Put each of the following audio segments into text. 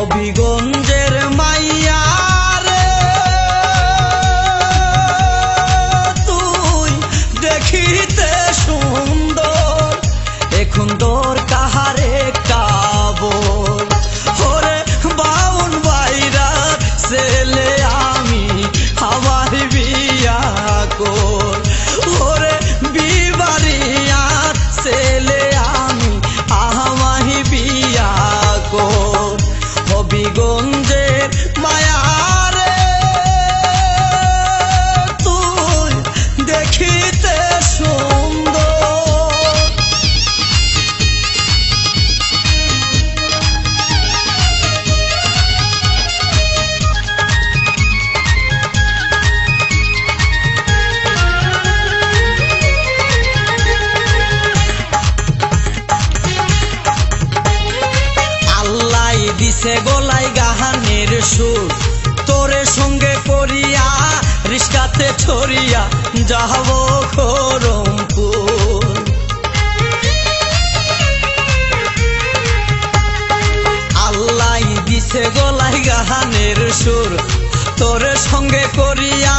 হবিগঞ্জের মাইয়া রে তুই দেখিতে সুন্দর, এখন তোর কাহারে কাবর। ওরে বাউন বাইরার ছেলে আমি, আমার বিয়া কর। ওরে বিবারিয়ার ছেলে আমি, আমার বিয়া কর। হবিগঞ্জের মায়া রে তুই দেখিতে সুন্দর। দিছে গলায় গাহানের সুর, তোরে সঙ্গে করিয়া রিস্কাতে ছড়িয়া যাব খরমপুর। আল্লাহ দিছে গলায় গাহানের সুর, তোরে সঙ্গে করিয়া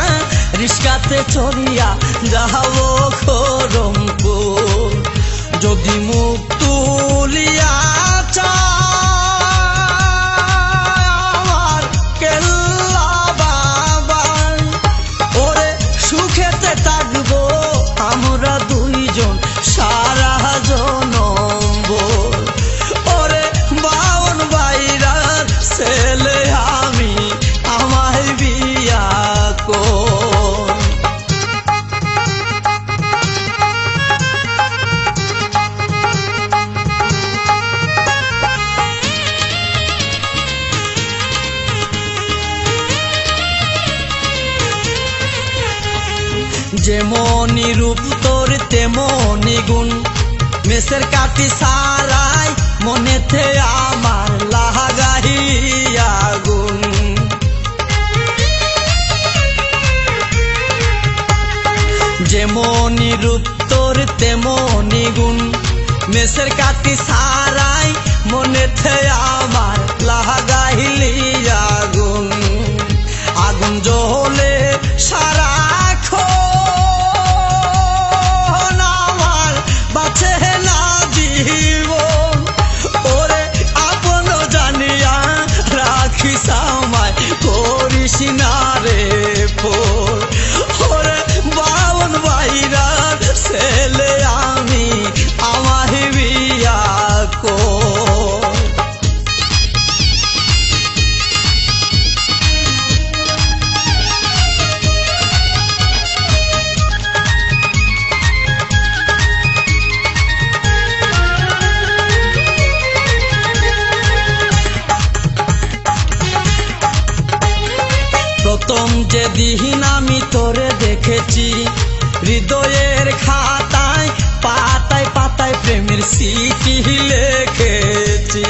রিস্কাতে ছড়িয়া যাব খরমপুর। যদি মুখ তুলিয়া চা আমরা দুইজন সারা জনম। ওরে বাউন বাইরার ছেলে আমি, আমায় বিয়া কর। যেমনি রূপ তোর তেমনি গুণ, মেসের কাটি সারাই মনেতে আমার লাগাইয়া গুণ। যেমনি রূপ তোর তেমনি গুণ, মেসের কাটি সারাই মনেতে আমার লাগাইলিয়া গুণ। আগুন জ্বলে সারা সিনারে ফোর। ওরে বাউন বাইরার ছেলে আমি, আমার বিয়া কর। প্রথম যেদিন আমি তোরে দেখেছি, হৃদয়ের খাতায় পাতায় পাতায় প্রেমের স্মৃতি লিখেছি।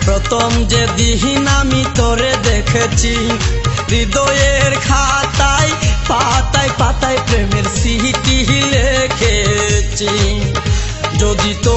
প্রথম যেদিন আমি তোরে দেখেছি, হৃদয়ের খাতায় পাতায় পাতায় প্রেমের স্মৃতি লিখেছি। যদি তো